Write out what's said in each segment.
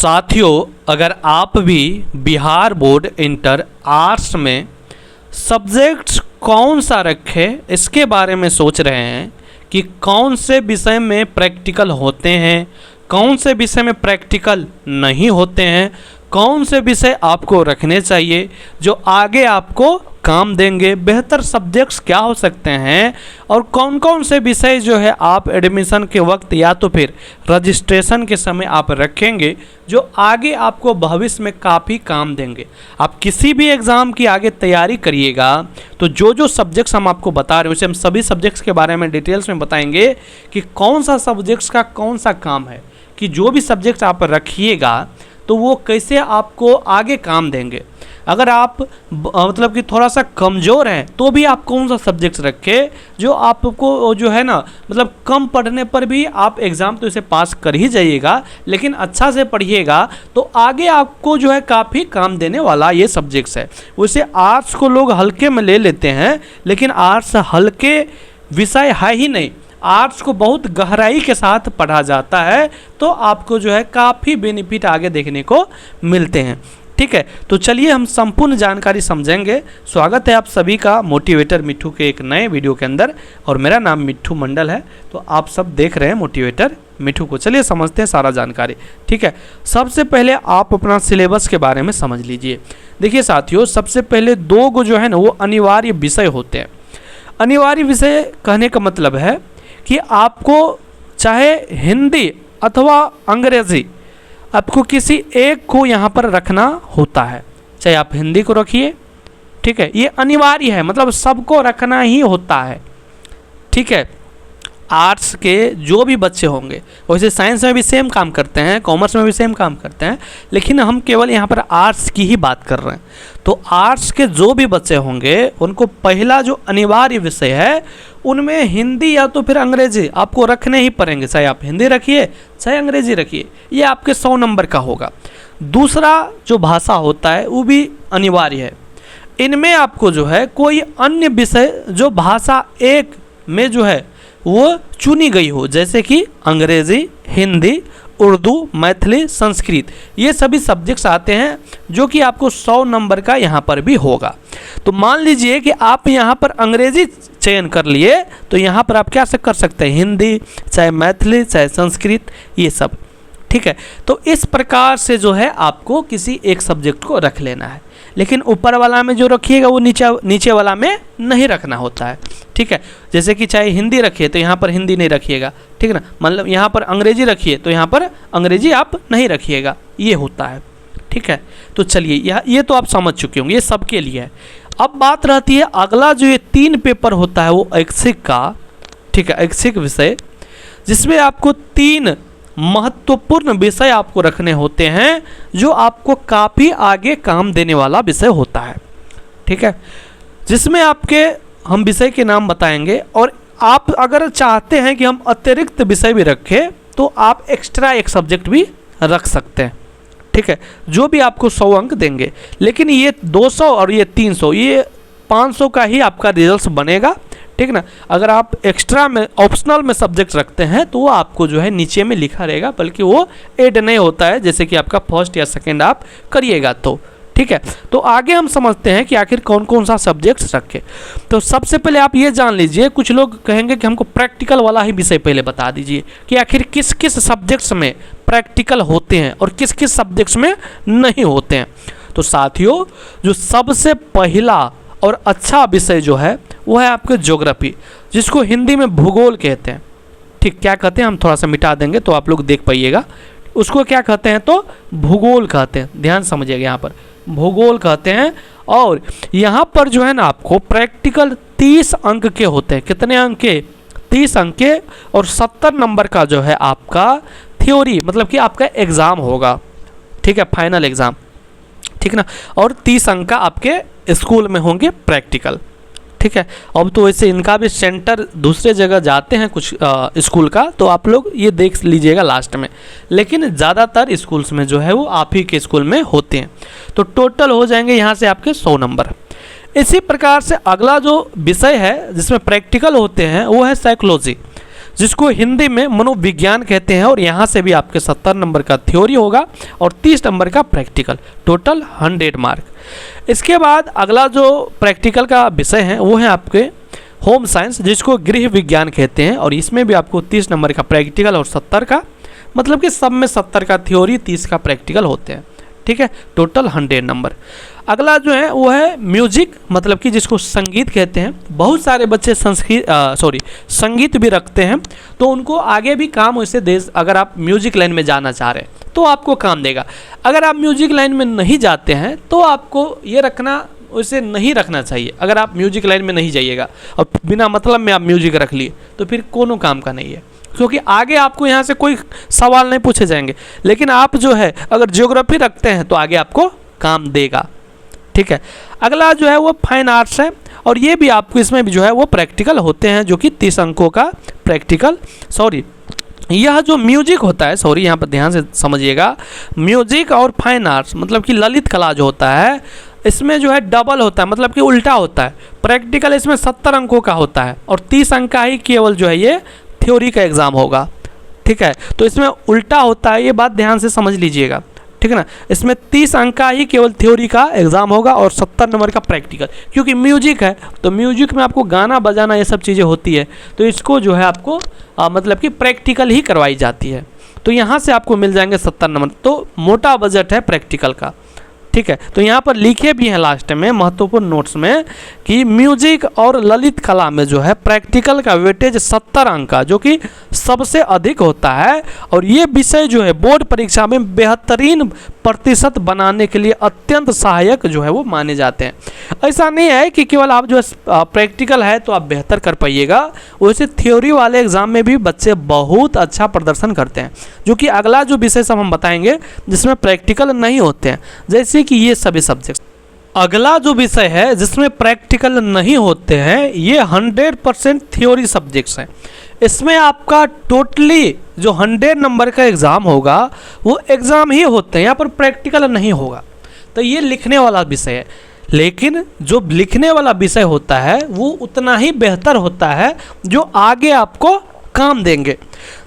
साथियों, अगर आप भी बिहार बोर्ड इंटर आर्ट्स में सब्जेक्ट्स कौन सा रखें इसके बारे में सोच रहे हैं कि कौन से विषय में प्रैक्टिकल होते हैं, कौन से विषय में प्रैक्टिकल नहीं होते हैं, कौन से विषय आपको रखने चाहिए जो आगे आपको काम देंगे, बेहतर सब्जेक्ट्स क्या हो सकते हैं और कौन कौन से विषय जो है आप एडमिशन के वक्त या तो फिर रजिस्ट्रेशन के समय आप रखेंगे जो आगे आपको भविष्य में काफ़ी काम देंगे। आप किसी भी एग्ज़ाम की आगे तैयारी करिएगा तो जो जो सब्जेक्ट्स हम आपको बता रहे हैं उसे हम सभी सब्जेक्ट्स के बारे में डिटेल्स में बताएंगे कि कौन सा सब्जेक्ट्स का कौन सा काम है, कि जो भी सब्जेक्ट आप रखिएगा तो वो कैसे आपको आगे काम देंगे। अगर आप मतलब कि थोड़ा सा कमज़ोर हैं तो भी आप कौन सा सब्जेक्ट्स रखें जो आपको जो है ना मतलब कम पढ़ने पर भी आप एग्ज़ाम तो इसे पास कर ही जाइएगा, लेकिन अच्छा से पढ़िएगा तो आगे आपको जो है काफ़ी काम देने वाला ये सब्जेक्ट्स है। वैसे आर्ट्स को लोग हल्के में ले लेते हैं, लेकिन आर्ट्स हल्के विषय है ही नहीं, आर्ट्स को बहुत गहराई के साथ पढ़ा जाता है तो आपको जो है काफ़ी बेनिफिट आगे देखने को मिलते हैं। ठीक है, तो चलिए हम संपूर्ण जानकारी समझेंगे। स्वागत है आप सभी का मोटिवेटर मिट्ठू के एक नए वीडियो के अंदर और मेरा नाम मिट्ठू मंडल है। तो आप सब देख रहे हैं मोटिवेटर मिट्ठू को। चलिए समझते हैं सारा जानकारी। ठीक है, सबसे पहले आप अपना सिलेबस के बारे में समझ लीजिए। देखिए साथियों, सबसे पहले दो गो जो है ना वो अनिवार्य विषय होते हैं। अनिवार्य विषय कहने का मतलब है कि आपको चाहे हिंदी अथवा अंग्रेज़ी आपको किसी एक को यहाँ पर रखना होता है, चाहे आप हिंदी को रखिए। ठीक है, ये अनिवार्य है, मतलब सबको रखना ही होता है। ठीक है, आर्ट्स के जो भी बच्चे होंगे, वैसे साइंस में भी सेम काम करते हैं, कॉमर्स में भी सेम काम करते हैं, लेकिन हम केवल यहाँ पर आर्ट्स की ही बात कर रहे हैं। तो आर्ट्स के जो भी बच्चे होंगे उनको पहला जो अनिवार्य विषय है उनमें हिंदी या तो फिर अंग्रेजी आपको रखने ही पड़ेंगे, चाहे आप हिंदी रखिए चाहे अंग्रेजी रखिए, ये आपके 100 नंबर का होगा। दूसरा जो भाषा होता है वो भी अनिवार्य है। इनमें आपको जो है कोई अन्य विषय जो भाषा एक में जो है वो चुनी गई हो, जैसे कि अंग्रेज़ी, हिंदी, उर्दू, मैथिली, संस्कृत, ये सभी सब्जेक्ट्स आते हैं जो कि आपको 100 नंबर का यहाँ पर भी होगा। तो मान लीजिए कि आप यहाँ पर अंग्रेज़ी चयन कर लिए तो यहाँ पर आप क्या से कर सकते हैं, हिंदी चाहे मैथिली चाहे संस्कृत, ये सब। ठीक है, तो इस प्रकार से जो है आपको किसी एक सब्जेक्ट को रख लेना है, लेकिन ऊपर वाला में जो रखिएगा वो नीचे वाला में नहीं रखना होता है। ठीक है, जैसे कि चाहे हिंदी रखिए तो यहाँ पर हिंदी नहीं रखिएगा, ठीक है ना, मतलब यहाँ पर अंग्रेजी रखिए तो यहाँ पर अंग्रेजी आप नहीं रखिएगा, ये होता है। ठीक है, तो चलिए ये तो आप समझ चुके होंगे, ये सबके लिए है। अब बात रहती है अगला जो ये 3 पेपर होता है वो ऐच्छिक का। ठीक है, ऐच्छिक विषय जिसमें आपको 3 महत्वपूर्ण विषय आपको रखने होते हैं जो आपको काफ़ी आगे काम देने वाला विषय होता है। ठीक है, जिसमें आपके हम विषय के नाम बताएंगे और आप अगर चाहते हैं कि हम अतिरिक्त विषय भी रखें तो आप एक्स्ट्रा एक सब्जेक्ट भी रख सकते हैं। ठीक है, जो भी आपको 100 अंक देंगे, लेकिन ये 200 और ये 300, ये 500 का ही आपका रिजल्ट बनेगा। ठीक ना, अगर आप एक्स्ट्रा में ऑप्शनल में सब्जेक्ट रखते हैं तो वो आपको जो है नीचे में लिखा रहेगा, बल्कि वो ऐड नहीं होता है जैसे कि आपका फर्स्ट या सेकंड आप करिएगा तो। ठीक है, तो आगे हम समझते हैं कि आखिर कौन कौन सा सब्जेक्ट्स रखें। तो सबसे पहले आप ये जान लीजिए, कुछ लोग कहेंगे कि हमको प्रैक्टिकल वाला ही विषय पहले बता दीजिए कि आखिर किस किस सब्जेक्ट्स में प्रैक्टिकल होते हैं और किस किस सब्जेक्ट्स में नहीं होते हैं। तो साथियों, जो सबसे पहला और अच्छा विषय जो है वो है आपके ज्योग्राफी, जिसको हिंदी में भूगोल कहते हैं। ठीक, क्या कहते हैं हम थोड़ा सा मिटा देंगे तो आप लोग देख पाइएगा। उसको क्या कहते हैं तो भूगोल कहते हैं, ध्यान समझिएगा, यहाँ पर भूगोल कहते हैं। और यहाँ पर जो है ना आपको प्रैक्टिकल 30 अंक के होते हैं। कितने अंक के? 30 अंक के, और 70 नंबर का जो है आपका थ्योरी, मतलब कि आपका एग्ज़ाम होगा। ठीक है, फाइनल एग्ज़ाम। ठीक ना, और 30 अंक का आपके स्कूल में होंगे प्रैक्टिकल। ठीक है, अब तो वैसे इनका भी सेंटर दूसरे जगह जाते हैं कुछ स्कूल का, तो आप लोग ये देख लीजिएगा लास्ट में, लेकिन ज़्यादातर स्कूल्स में जो है वो आप ही के स्कूल में होते हैं। तो टोटल हो जाएंगे यहाँ से आपके 100 नंबर। इसी प्रकार से अगला जो विषय है जिसमें प्रैक्टिकल होते हैं वो है साइकोलॉजी। जिसको हिंदी में मनोविज्ञान कहते हैं, और यहाँ से भी आपके 70 नंबर का थ्योरी होगा और 30 नंबर का प्रैक्टिकल, टोटल 100 मार्क। इसके बाद अगला जो प्रैक्टिकल का विषय है वो है आपके होम साइंस, जिसको गृह विज्ञान कहते हैं, और इसमें भी आपको 30 नंबर का प्रैक्टिकल और 70 का, मतलब कि सब में 70 का थ्योरी 30 का प्रैक्टिकल होते हैं, ठीक है, टोटल 100 नंबर। अगला जो है वो है म्यूजिक, मतलब कि जिसको संगीत कहते हैं। बहुत सारे बच्चे संगीत भी रखते हैं, तो उनको आगे भी काम वैसे दे, अगर आप म्यूजिक लाइन में जाना चाह रहे हैं तो आपको काम देगा। अगर आप म्यूजिक लाइन में नहीं जाते हैं तो आपको ये रखना, उसे नहीं रखना चाहिए। अगर आप म्यूजिक लाइन में नहीं जाइएगा और बिना मतलब में आप म्यूजिक रख लिए तो फिर कोनो काम का नहीं है, क्योंकि आगे आपको यहाँ से कोई सवाल नहीं पूछे जाएंगे। लेकिन आप जो है अगर ज्योग्राफी रखते हैं तो आगे आपको काम देगा, ठीक है। अगला जो है वो फाइन आर्ट्स है, और ये भी आपको इसमें भी जो है वो प्रैक्टिकल होते हैं, जो कि 30 अंकों का प्रैक्टिकल। यह जो म्यूजिक होता है, यहाँ पर ध्यान से समझिएगा, म्यूजिक और फाइन आर्ट्स मतलब कि ललित कला जो होता है, इसमें जो है डबल होता है, मतलब कि उल्टा होता है। प्रैक्टिकल इसमें 70 अंकों का होता है और 30 अंक का ही केवल जो है ये थ्योरी का एग्ज़ाम होगा, ठीक है। तो इसमें उल्टा होता है, ये बात ध्यान से समझ लीजिएगा, ठीक है ना। इसमें 30 अंक का ही केवल थ्योरी का एग्ज़ाम होगा और 70 नंबर का प्रैक्टिकल, क्योंकि म्यूजिक है तो म्यूजिक में आपको गाना बजाना ये सब चीज़ें होती है, तो इसको जो है आपको मतलब कि प्रैक्टिकल ही करवाई जाती है। तो यहाँ से आपको मिल जाएंगे 70 नंबर, तो मोटा बजट है प्रैक्टिकल का, ठीक है। तो यहाँ पर लिखे भी हैं लास्ट में महत्वपूर्ण नोट्स में कि म्यूजिक और ललित कला में जो है प्रैक्टिकल का वेटेज 70 अंक का, जो कि सबसे अधिक होता है, और ये विषय जो है बोर्ड परीक्षा में बेहतरीन प्रतिशत बनाने के लिए अत्यंत सहायक जो है वो माने जाते हैं। ऐसा नहीं है कि केवल आप जो है प्रैक्टिकल है तो आप बेहतर कर पाइएगा, वैसे थ्योरी वाले एग्जाम में भी बच्चे बहुत अच्छा प्रदर्शन करते हैं, जो कि अगला जो विषय सब हम बताएंगे जिसमें प्रैक्टिकल नहीं होते हैं, जैसे कि ये सभी सब्जेक्ट। अगला जो विषय है जिसमें प्रैक्टिकल नहीं होते हैं, ये 100% थ्योरी सब्जेक्ट्स हैं। इसमें आपका टोटली जो 100 नंबर का एग्ज़ाम होगा वो एग्ज़ाम ही होते हैं, यहाँ पर प्रैक्टिकल नहीं होगा। तो ये लिखने वाला विषय है, लेकिन जो लिखने वाला विषय होता है वो उतना ही बेहतर होता है जो आगे आपको काम देंगे।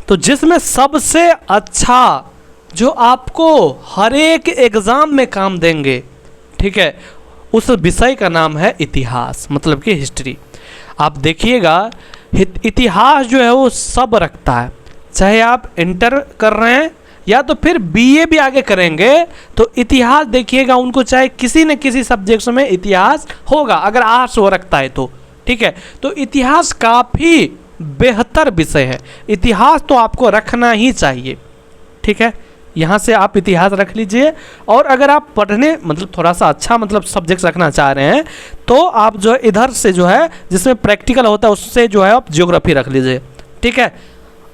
तो जिसमें सबसे अच्छा जो आपको हर एक एग्ज़ाम में काम देंगे, ठीक है, उस विषय का नाम है इतिहास, मतलब कि हिस्ट्री। आप देखिएगा इतिहास जो है वो सब रखता है, चाहे आप इंटर कर रहे हैं या तो फिर बीए भी आगे करेंगे तो इतिहास देखिएगा, उनको चाहे किसी न किसी सब्जेक्ट्स में इतिहास होगा, अगर आर्ट्स वो रखता है तो, ठीक है। तो इतिहास काफ़ी बेहतर विषय है, इतिहास तो आपको रखना ही चाहिए, ठीक है। यहाँ से आप इतिहास रख लीजिए, और अगर आप पढ़ने मतलब थोड़ा सा अच्छा मतलब सब्जेक्ट्स रखना चाह रहे हैं तो आप जो है इधर से जो है जिसमें प्रैक्टिकल होता है उससे जो है आप ज्योग्राफी रख लीजिए, ठीक है।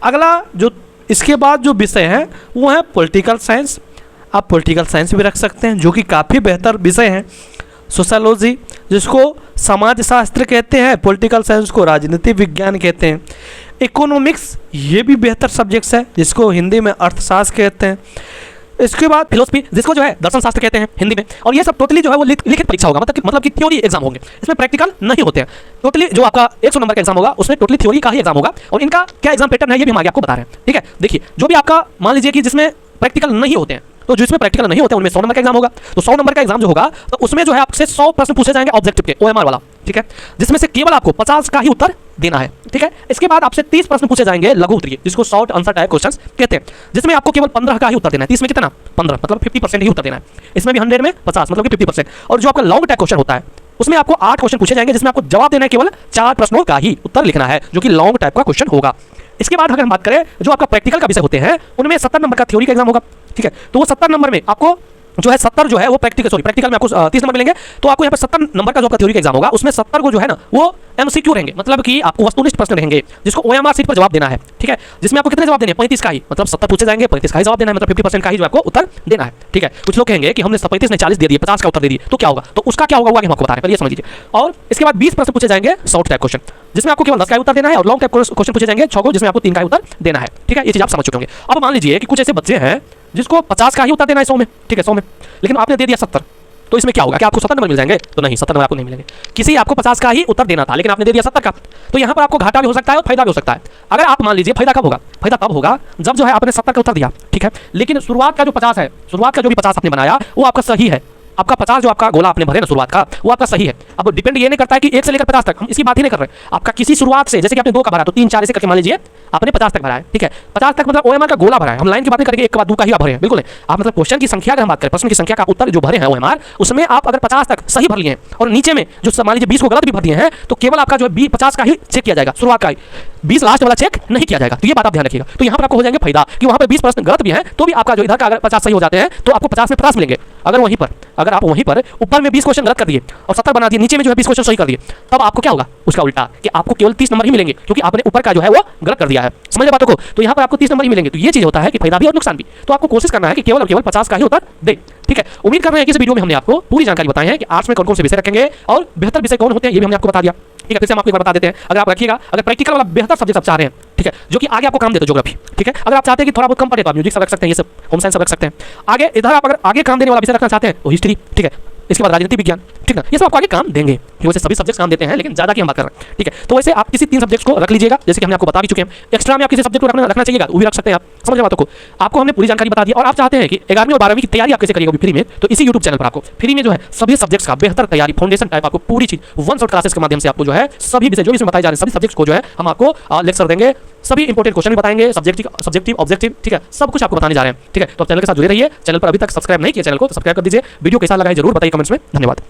अगला जो इसके बाद जो विषय है वो है पॉलिटिकल साइंस। आप पॉलिटिकल साइंस भी रख सकते हैं, जो कि काफ़ी बेहतर विषय है। सोशलॉजी, जिसको समाजशास्त्र कहते हैं, पॉलिटिकल साइंस को राजनीति विज्ञान कहते हैं। इकोनॉमिक्स, ये भी बेहतर सब्जेक्ट्स है, जिसको हिंदी में अर्थशास्त्र कहते हैं। इसके बाद फिलोसफी, जिसको जो है दर्शन शास्त्र कहते हैं हिंदी में, और ये सब टोटली जो है वो लिखित परीक्षा होगा, मतलब कि थ्योरी एग्जाम होंगे, इसमें प्रैक्टिकल नहीं होते हैं। टोटली जो आपका 100 नंबर का एग्जाम होगा उसमें टोटली थ्योरी का ही एग्जाम होगा, और इनका क्या एग्जाम पैटर्न है ये भी हम आगे आपको बता रहे हैं, ठीक है। देखिए, जो भी आपका मान लीजिए कि जिसमें प्रैक्टिकल नहीं होते हैं, तो जिसमें प्रैक्टिकल नहीं होते हैं उनमें 100 नंबर का एग्जाम होगा, तो 100 नंबर का एग्जाम जो होगा तो उसमें जो है आपसे 100 प्रश्न पूछे जाएंगे ऑब्जेक्टिव के, OMR वाला, ठीक है, जिसमें से केवल आपको 50 का ही उत्तर देना है, ठीक है। इसके बाद आपसे 30 प्रश्न पूछे जाएंगे लघु उत्तरीय, जिसको शॉर्ट आंसर टाइप क्वेश्चंस कहते हैं, जिसमें आपको केवल 15 का ही उत्तर देना है। 30 में कितना? 15, मतलब 50% ही उत्तर देना है। इसमें भी 100 में 50, मतलब कि 50%। और जो आपका लॉन्ग टाइप क्वेश्चन होता है उसमें आपको 8 क्वेश्चन पूछे जाएंगे, जिसमें आपको जवाब देना है, केवल 4 प्रश्नों का ही उत्तर लिखना है, जो कि लॉन्ग टाइप का क्वेश्चन होगा। इसके बाद अगर हम बात करें जो आपका प्रैक्टिकल का विषय होते हैं, उनमें 70 नंबर का थ्योरी का एग्जाम होगा, ठीक है। तो वो 70 नंबर में आपको जो है 70 जो है वो प्रैक्टिकल में आपको 30 नंबर मिलेंगे, तो आपको यहाँ पर 70 नंबर का जो आपका थ्योरी का एग्जाम होगा उसमें 70 को जो है ना वो MCQ रहेंगे, मतलब कि आपको वस्तुनिष्ठ प्रश्न रहेंगे, जिसको OMR सीट पर जवाब देना है, ठीक है। जिसमें आपको कितने जवाब देने हैं? 35 का ही, मतलब 70 पूछे जाएंगे, 35 का ही जवाब देना है, मतलब 50% का ही जो आपको उत्तर देना है, ठीक है। कुछ लोग कहेंगे कि हमने 35 ने 40 दे दिए, 50 का उत्तर दे दिए, तो क्या होगा? तो उसका क्या होगा वो आगे हम आपको बता रहे हैं, पहले ये समझ लीजिए। और इसके बाद 20 प्रश्न पूछे जाएंगे शॉर्ट टाइप क्वेश्चन, जिसमें आपको केवल 10 का उत्तर देना है, और लॉन्ग टाइप क्वेश्चन पूछे जाएंगे 6 को, जिसमें आपको 3 का उत्तर देना है, ठीक है। ये चीज आप समझ चुके होंगे। अब मान लीजिए कि कुछ ऐसे बच्चे हैं जिसको 50 का ही उत्तर देना है 100 में, ठीक है, 100 में, लेकिन आपने दे दिया 70, तो इसमें क्या होगा, क्या आपको 70 नंबर मिल जाएंगे? तो नहीं, 70 नंबर आपको नहीं मिलेंगे। किसी आपको 50 का ही उत्तर देना था, लेकिन आपने दे दिया 70 का, तो यहाँ पर आपको घाटा भी हो सकता है और फायदा भी हो सकता है। अगर आप मान लीजिए, फायदा कब होगा? फायदा तब होगा जब जो है आपने 70 का उत्तर दिया, ठीक है, लेकिन शुरुआत का जो 50 है, शुरुआत का जो भी 50 आपने बनाया वो आपका सही है। आपका 50 जो आपका गोला आपने भरे ना शुरुआत का, वो आपका सही है। अब डिपेंड ये नहीं करता है कि 1 से लेकर 50 तक, हम इसकी बात ही नहीं कर रहे। आपका किसी शुरुआत से, जैसे कि आपने 2 का भरा तो 3 4 ऐसे करके मान लीजिए आपने 50 तक भरा है, ठीक है, 50 तक मतलब ओएमआर का गोला भरा है। हम लाइन की बात नहीं करेंगे, एक के बाद 2 का ही आप भरे हैं, बिल्कुल नहीं। आप मतलब क्वेश्चन की संख्या अगर हम बात करें, प्रश्न की संख्या का उत्तर जो भरे हैं ओएमआर, उसमें आप अगर 50 तक सही भर लिए हैं और नीचे में जो मान लीजिए 20 को गलत भी भर दिए हैं, तो केवल आपका जो है 50 का ही चेक किया जाएगा, शुरुआत का ही, 20 लास्ट वाला चेक नहीं किया जाएगा। तो ये बात आप ध्यान रखिएगा। तो यहाँ पर आपको हो जाएंगे फायदा कि वहाँ पर 20 प्रश्न गलत भी हैं, तो भी आपका जो इधर का अगर 50 सही हो जाते हैं तो आपको 50 में 50 मिलेंगे। अगर आप वहीं पर ऊपर में 20 क्वेश्चन गलत कर दिए और 70 बना दिए, नीचे में जो है 20 क्वेश्चन सही कर दिए, तब आपको क्या होगा? उसका उल्टा, कि आपको केवल 30 नंबर ही मिलेंगे, क्योंकि आपने ऊपर का जो है वो गलत कर दिया है। समझ बातों को? तो यहाँ पर आपको 30 नंबर ही मिलेंगे। तो ये चीज होता है कि फायदा भी और नुकसान भी। तो आपको कोशिश करना है कि केवल और केवल 50 का ही उत्तर दे, ठीक है। उम्मीद कर रहे हैं कि इस वीडियो में हमने आपको पूरी जानकारी बताई है कि आर्ट्स में कौन कौन से विषय रखेंगे और बेहतर विषय कौन होते हैं, ये भी हमने आपको बता दिया, ठीक है। फिर से हम आपको एक बार बता देते हैं, अगर आप रखिएगा, अगर प्रैक्टिकल वाला बेहतर सब्जेक्ट आप चाह रहे हैं, ठीक है, जो कि आगे आपको काम देते ज्योग्राफी, ठीक है, अगर आप चाहते हैं कि थोड़ा बहुत कम पड़े तो आप म्यूजिक सब रख सकते हैं, ये सब होम साइंस सब रख सकते हैं। आगे इधर आप अगर आगे काम देने वाला विषय रखना चाहते हैं तो हिस्ट्री, ठीक है, इसके बाद राजनीति विज्ञान, ठीक है, ये सब आपको आगे काम देंगे। वैसे सभी सब्जेक्ट काम देते हैं, लेकिन ज्यादा की हम बात कर रहे हैं, ठीक है। तो वैसे आप किसी 3 सब्जेक्ट्स को रख लीजिएगा, जैसे कि हमने आपको बता भी चुके हैं। एक्स्ट्रा में आप किसी सब्जेक्ट को रखना चाहिएगा वो भी रख सकते हैं, आप समझ बातों को। आपको हमने पूरी जानकारी बता दी और आप चाहते हैं कि 11वीं और 12वीं की तैयारी आप कैसे करिएगा फ्री में, तो इसी यूट्यूब चैनल पर आपको फ्री में जो है सभी सब्जेक्ट्स का बेहतर तैयारी, फाउंडेशन टाइप आपको पूरी चीज वन शॉट क्लासेस के माध्यम से आपको जो है सभी विषय जो इसमें बताए जा रहे हैं, सभी सब्जेक्ट्स को जो है हम आपको लेक्चर देंगे, सभी इंपॉर्टेंट क्वेश्चन भी बताएंगे, सब्जेक्टिव ऑब्जेक्टिव, ठीक है, सब कुछ आपको बताने जा रहे हैं, ठीक है। तो चैनल के साथ जुड़े रहिए। चैनल पर अभी तक सब्सक्राइब नहीं किया चैनल को तो सब्सक्राइब कर दीजिए। वीडियो कैसा लगा है जरूर बताइए कमेंट्स में। धन्यवाद।